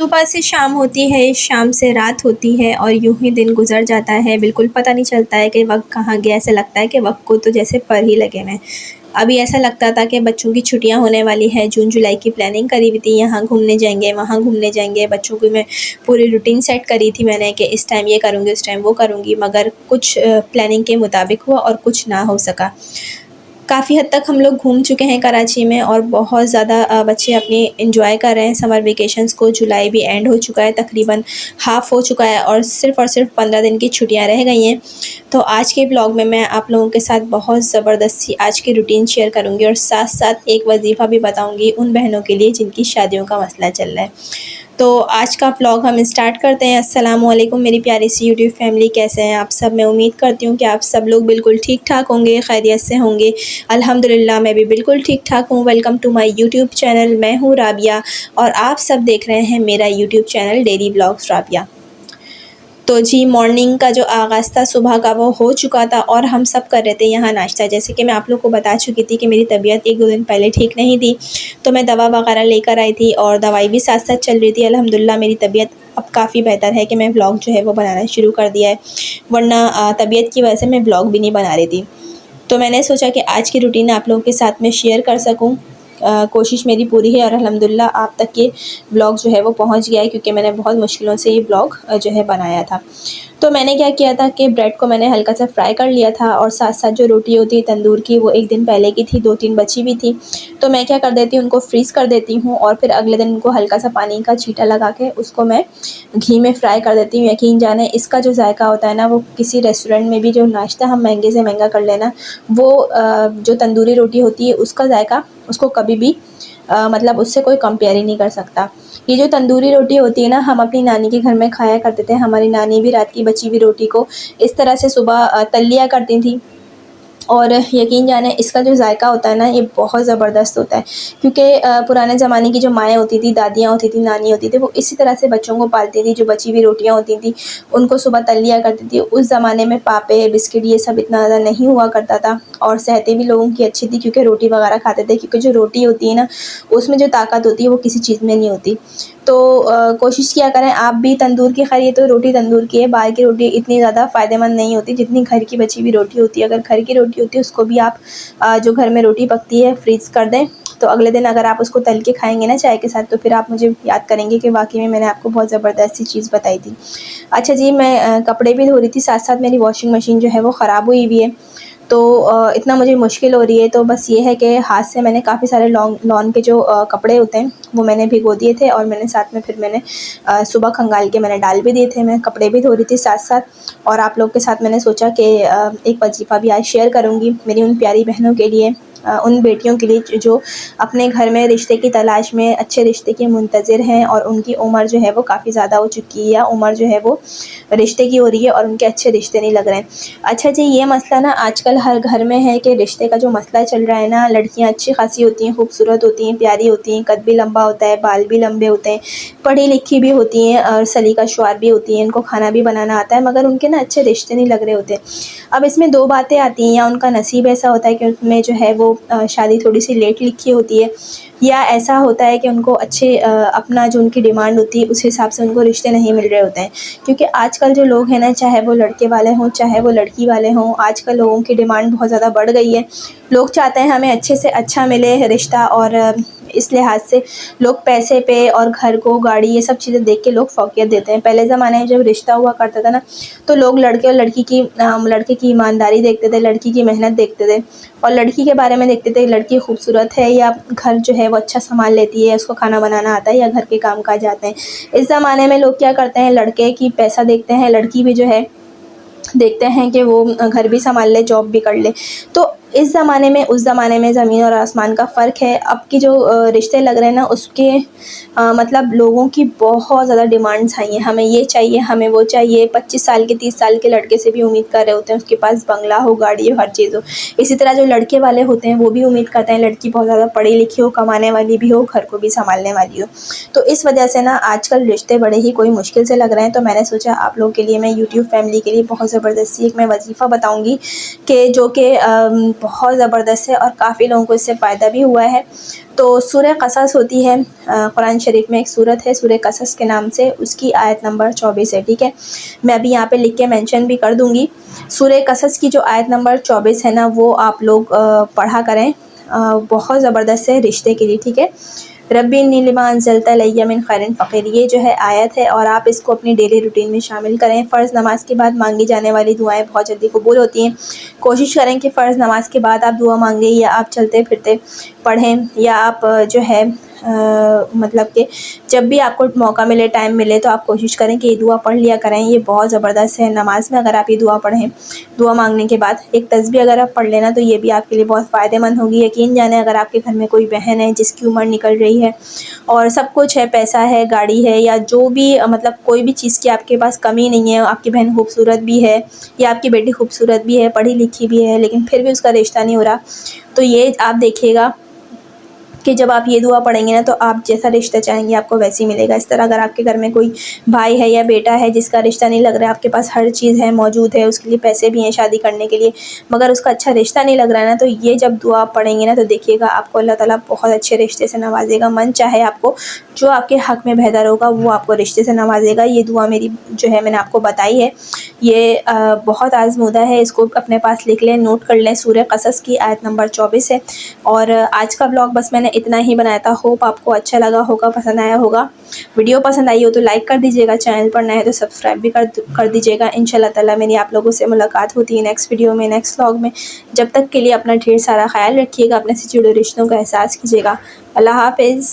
सुबह से शाम होती है, शाम से रात होती है और यूँ ही दिन गुज़र जाता है, बिल्कुल पता नहीं चलता है कि वक़्त कहाँ गया। ऐसा लगता है कि वक़्त को तो जैसे पर ही लगे हुए हैं। अभी ऐसा लगता था कि बच्चों की छुट्टियाँ होने वाली है, जून-जुलाई की प्लानिंग करी हुई थी, यहाँ घूमने जाएँगे, वहाँ घूमने जाएँगे। बच्चों की मैं पूरी रूटीन सेट करी थी मैंने कि इस टाइम ये करूँगी, उस टाइम वो करूँगी, मगर कुछ प्लानिंग के मुताबिक हुआ और कुछ ना हो सका। काफ़ी हद तक हम लोग घूम चुके हैं कराची में और बहुत ज़्यादा बच्चे अपनी एंजॉय कर रहे हैं समर वेकेशंस को। जुलाई भी एंड हो चुका है, तकरीबन हाफ़ हो चुका है और सिर्फ 15 दिन की छुट्टियां रह गई हैं। तो आज के ब्लॉग में मैं आप लोगों के साथ बहुत ज़बरदस्त सी आज की रूटीन शेयर करूंगी और साथ-साथ एक वजीफ़ा भी बताऊंगी उन बहनों के लिए जिनकी शादियों का मसला चल रहा है। तो आज का व्लॉग हम स्टार्ट करते हैं। अस्सलाम वालेकुम मेरी प्यारी सी यूट्यूब फैमिली, कैसे हैं आप सब? मैं उम्मीद करती हूँ कि आप सब लोग बिल्कुल ठीक-ठाक होंगे, खैरियत से होंगे। अल्हम्दुलिल्लाह मैं भी बिल्कुल ठीक-ठाक हूँ। Welcome to my YouTube channel. मैं हूँ राबिया और आप सब देख रहे हैं मेरा YouTube channel daily vlogs Rabia. तो जी, मॉर्निंग का जो आगाज़ था सुबह का वो हो चुका था और हम सब कर रहे थे यहाँ नाश्ता। जैसे कि मैं आप लोग को बता चुकी थी कि मेरी तबीयत 1-2 दिन पहले ठीक नहीं थी, तो मैं दवा वगैरह लेकर आई थी और दवाई भी साथ-साथ चल रही थी। अल्हम्दुलिल्लाह मेरी तबीयत अब काफ़ी बेहतर है कि मैं व्लॉग जो है वो बनाना शुरू कर दिया है, वरना तबीयत की वजह से मैं व्लॉग भी नहीं बना रही थी। तो मैंने सोचा कि आज की रूटीन आप लोगों के साथ में शेयर कर सकूं। कोशिश मेरी पूरी है और अल्हम्दुलिल्लाह आप तक ये व्लॉग जो है वो पहुंच गया है, क्योंकि मैंने बहुत मुश्किलों से ये व्लॉग जो है बनाया था। तो मैंने क्या किया था कि ब्रेड को मैंने हल्का सा फ्राई कर लिया था और साथ-साथ जो रोटी होती है तंदूर की, वो 1 दिन पहले की थी, 2-3 बची हुई थी। तो मैं क्या कर देती हूँ, उनको फ्रीज़ कर देती हूँ और फिर अगले दिन उनको हल्का सा पानी का छींटा लगा के उसको मैं घी में फ्राई कर देती हूँ। यकीन जाने इसका जो जायका होता है ना, वो किसी रेस्टोरेंट में भी जो नाश्ता हम महंगे से महंगा कर लेना, वो जो तंदूरी रोटी होती है उसका जायका उसको कभी भी मतलब उससे कोई कंपेयर ही नहीं कर सकता। ये जो तंदूरी रोटी होती है ना, हम अपनी नानी के घर में खाया करते थे। हमारी नानी भी रात की बची हुई रोटी को इस तरह से सुबह तल लिया करती थी और यकीन जाने इसका जो जायका होता है ना, ये बहुत ज़बरदस्त होता है, क्योंकि पुराने ज़माने की जो माएँ होती थी, दादियाँ होती थी, नानी होती थी, वो इसी तरह से बच्चों को पालती थी। जो बची हुई रोटियाँ होती थी उनको सुबह तल लिया करती थी। उस ज़माने में पापे, बिस्किट ये सब इतना ज़्यादा नहीं हुआ करता था और सेहतें भी लोगों की अच्छी थी, क्योंकि रोटी वगैरह खाते थे। क्योंकि जो रोटी होती है ना, उसमें जो ताकत होती है वो किसी चीज़ में नहीं होती। तो कोशिश किया करें आप भी तंदूर की खाइए तो रोटी तंदूर की है। बाहर की रोटी इतनी ज़्यादा फ़ायदेमंद नहीं होती जितनी घर की बची हुई रोटी होती है। अगर घर की रोटी होती है उसको भी आप जो घर में रोटी पकती है फ्रीज़ कर दें, तो अगले दिन अगर आप उसको तल के खाएँगे ना चाय के साथ, तो फिर आप मुझे याद करेंगे कि वाक़ई में मैंने आपको बहुत ज़बरदस्त सी चीज़ बताई थी। अच्छा जी, मैं कपड़े भी धो रही थी, साथ-साथ मेरी वॉशिंग मशीन जो है वो ख़राब हुई हुई है। तो इतना मुझे मुश्किल हो रही है, तो बस ये है कि हाथ से मैंने काफ़ी सारे लॉन के जो कपड़े होते हैं वो मैंने भिगो दिए थे और मैंने साथ में फिर मैंने सुबह खंगाल के मैंने डाल भी दिए थे। मैं कपड़े भी धो रही थी साथ-साथ और आप लोग के साथ मैंने सोचा कि एक वजीफ़ा भी आज शेयर करूँगी मेरी उन प्यारी बहनों के लिए, उन बेटियों के लिए जो अपने घर में रिश्ते की तलाश में, अच्छे रिश्ते की मुंतज़िर हैं और उनकी उम्र जो है वो काफ़ी ज़्यादा हो चुकी है या उम्र जो है वो रिश्ते की हो रही है और उनके अच्छे रिश्ते नहीं लग रहे हैं। अच्छा जी, ये मसला ना आजकल हर घर में है कि रिश्ते का जो मसला चल रहा है ना, लड़कियां अच्छी खासी होती हैं, खूबसूरत होती हैं, प्यारी होती हैं, कद भी लंबा होता है, बाल भी लंबे होते हैं, पढ़ी लिखी भी होती हैं और सलीका शुआर भी होती हैं, इनको खाना भी बनाना आता है, मगर उनके ना अच्छे रिश्ते नहीं लग रहे होते। अब इसमें 2 बातें आती हैं, या उनका नसीब ऐसा होता है कि उनमें जो है वो शादी थोड़ी सी लेट लिखी होती है, या ऐसा होता है कि उनको अच्छे अपना जो उनकी डिमांड होती है उस हिसाब से उनको रिश्ते नहीं मिल रहे होते हैं। क्योंकि आजकल जो लोग हैं ना, चाहे वो लड़के वाले हों, चाहे वो लड़की वाले हों, आजकल लोगों की डिमांड बहुत ज़्यादा बढ़ गई है। लोग चाहते हैं हमें अच्छे से अच्छा मिले रिश्ता और इस लिहाज से लोग पैसे पे और घर को, गाड़ी, ये सब चीज़ें देख के लोग फ़ौक़ियत देते हैं। पहले ज़माने में जब रिश्ता हुआ करता था ना, तो लोग लड़के और लड़के की ईमानदारी देखते थे, लड़की की मेहनत देखते थे और लड़की के बारे में देखते थे लड़की खूबसूरत है या घर जो है वो अच्छा सँभाल लेती है, उसको खाना बनाना आता है या घर के काम-काज आते हैं। इस ज़माने में लोग क्या करते हैं, लड़के की पैसा देखते हैं, लड़की भी जो है देखते हैं कि वो घर भी सँभाल ले, जॉब भी कर ले। तो इस ज़माने में उस ज़माने में ज़मीन और आसमान का फ़र्क है। अब की जो रिश्ते लग रहे हैं ना, उसके मतलब लोगों की बहुत ज़्यादा डिमांड्स आई हैं, हमें ये चाहिए, हमें वो चाहिए। 25 साल के, 30 साल के लड़के से भी उम्मीद कर रहे होते हैं उसके पास बंगला हो, गाड़ी हो, हर चीज़ हो। इसी तरह जो लड़के वाले होते हैं वो भी उम्मीद करते हैं लड़की बहुत ज़्यादा पढ़ी लिखी हो, कमाने वाली भी हो, घर को भी सँभालने वाली हो। तो इस वजह से ना आजकल रिश्ते बड़े ही कोई मुश्किल से लग रहे हैं। तो मैंने सोचा आप लोगों के लिए, मैं यूट्यूब फैमिली के लिए बहुत ज़बरदस्ती एक मैं वजीफ़ा बताऊँगी कि जो कि बहुत ज़बरदस्त है और काफ़ी लोगों को इससे फ़ायदा भी हुआ है। तो सूरह क़सस होती है, कुरान शरीफ में एक सूरत है सूरह क़सस के नाम से, उसकी आयत नंबर 24 है, ठीक है। मैं अभी यहाँ पे लिख के मेंशन भी कर दूँगी। सूरह क़सस की जो आयत नंबर 24 है ना, वो आप लोग पढ़ा करें, बहुत ज़बरदस्त है रिश्ते के लिए, ठीक है। रब्बी इन्नी लिमा अंज़लता इलैया मिन खैरिन फ़क़ीर, ये जो है आयत है और आप इसको अपनी डेली रूटीन में शामिल करें। फ़र्ज़ नमाज के बाद मांगी जाने वाली दुआएं बहुत जल्दी कबूल होती हैं। कोशिश करें कि फ़र्ज़ नमाज के बाद आप दुआ मांगें, या आप चलते फिरते पढ़ें, या आप जो है मतलब कि जब भी आपको मौका मिले, टाइम मिले, तो आप कोशिश करें कि ये दुआ पढ़ लिया करें। ये बहुत ज़बरदस्त है। नमाज में अगर आप ये दुआ पढ़ें, दुआ मांगने के बाद एक तस्बीह अगर आप पढ़ लेना, तो ये भी आपके लिए बहुत फ़ायदेमंद होगी। यकीन जाने अगर आपके घर में कोई बहन है जिसकी उम्र निकल रही है और सब कुछ है, पैसा है, गाड़ी है, या जो भी मतलब कोई भी चीज़ की आपके पास कमी नहीं है, आपकी बहन खूबसूरत भी है या आपकी बेटी खूबसूरत भी है, पढ़ी लिखी भी है, लेकिन फिर भी उसका रिश्ता नहीं हो रहा, तो ये आप देखिएगा कि जब आप ये दुआ पढ़ेंगे ना, तो आप जैसा रिश्ता चाहेंगे आपको वैसे ही मिलेगा। इस तरह अगर आपके घर में कोई भाई है या बेटा है जिसका रिश्ता नहीं लग रहा है, आपके पास हर चीज़ है, मौजूद है, उसके लिए पैसे भी हैं शादी करने के लिए, मगर उसका अच्छा रिश्ता नहीं लग रहा है ना, तो ये जब दुआ आप पढ़ेंगे ना, तो देखिएगा आपको अल्लाह ताला बहुत अच्छे रिश्ते से नवाजेगा। मन चाहे आपको जो आपके हक़ में बेहतर होगा वो आपको रिश्ते से नवाजेगा। ये दुआ मेरी जो है मैंने आपको बताई है, ये बहुत आज़मूदा है, इसको अपने पास लिख लें, नोट कर लें। सूरह क़सस की आयत नंबर 24 है। और आज का व्लॉग बस मैंने इतना ही बनाया था। होप आपको अच्छा लगा होगा, पसंद आया होगा। वीडियो पसंद आई हो तो लाइक कर दीजिएगा, चैनल पर नए हैं तो सब्सक्राइब भी कर दीजिएगा। इंशाल्लाह ताला मेरी आप लोगों से मुलाकात होती है नेक्स्ट वीडियो में, नेक्स्ट व्लॉग में। जब तक के लिए अपना ढेर सारा ख़्याल रखिएगा, अपने से जुड़े रिश्तों का एहसास कीजिएगा। अल्लाह हाफ़िज़।